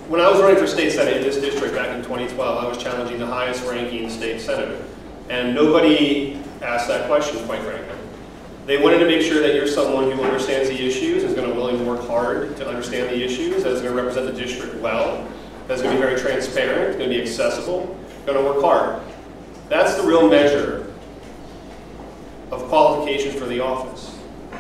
When I was running for state senate in this district back in 2012, I was challenging the highest ranking state senator. And nobody asked that question, quite frankly. They wanted to make sure that you're someone who understands the issues, is going to willing to work hard to understand the issues, that's going to represent the district well, that's going to be very transparent, going to be accessible, going to work hard. That's the real measure of qualifications for the office.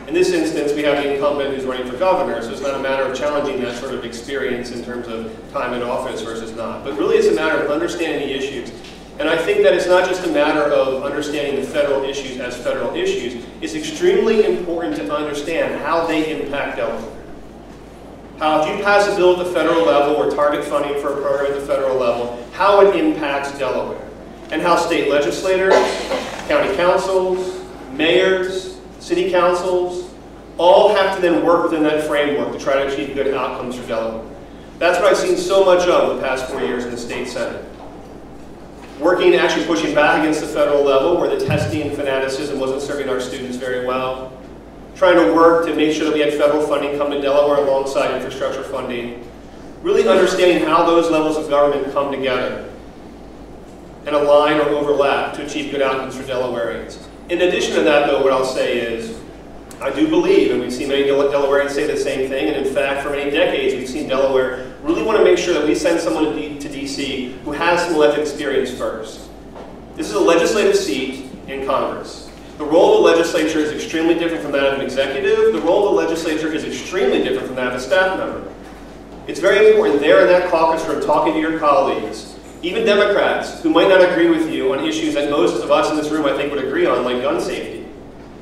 In this instance, we have the incumbent who's running for governor, so it's not a matter of challenging that sort of experience in terms of time in office versus not. But really it's a matter of understanding the issues. And I think that it's not just a matter of understanding the federal issues as federal issues. It's extremely important to understand how they impact Delaware. How if you pass a bill at the federal level or target funding for a program at the federal level, how it impacts Delaware. And how state legislators, county councils, mayors, city councils, all have to then work within that framework to try to achieve good outcomes for Delaware. That's what I've seen so much of the past 4 years in the state senate. Working, actually pushing back against the federal level where the testing fanaticism wasn't serving our students very well. Trying to work to make sure that we had federal funding come to Delaware alongside infrastructure funding. Really understanding how those levels of government come together and align or overlap to achieve good outcomes for Delawareans. In addition to that, though, what I'll say is, I do believe, and we've seen many Delawareans say the same thing, and in fact, for many decades, we've seen Delaware really want to make sure that we send someone to D.C. who has some elected experience first. This is a legislative seat in Congress. The role of the legislature is extremely different from that of an executive. The role of the legislature is extremely different from that of a staff member. It's very important there in that caucus room talking to your colleagues, even Democrats who might not agree with you on issues that most of us in this room I think would agree on, like gun safety,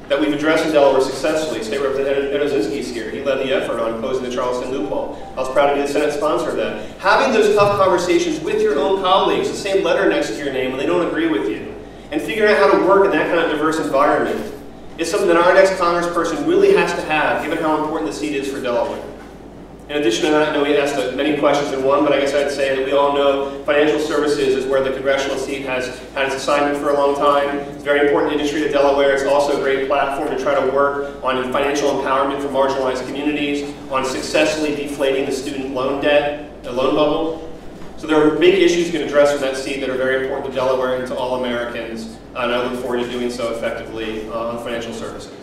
that we've addressed in Delaware successfully. State Representative Ed Ozinski's here. He led the effort on closing the Charleston loophole. I was proud to be the Senate sponsor of that. Having those tough conversations with your own colleagues, the same letter next to your name when they don't agree with you, and figuring out how to work in that kind of diverse environment is something that our next congressperson really has to have, given how important the seat is for Delaware. In addition to that, I know we asked many questions in one, but I guess I'd say that we all know financial services is where the congressional seat has had its assignment for a long time. It's a very important industry to Delaware. It's also a great platform to try to work on financial empowerment for marginalized communities, on successfully deflating the student loan debt, the loan bubble. So there are big issues you can address from that seat that are very important to Delaware and to all Americans, and I look forward to doing so effectively on financial services.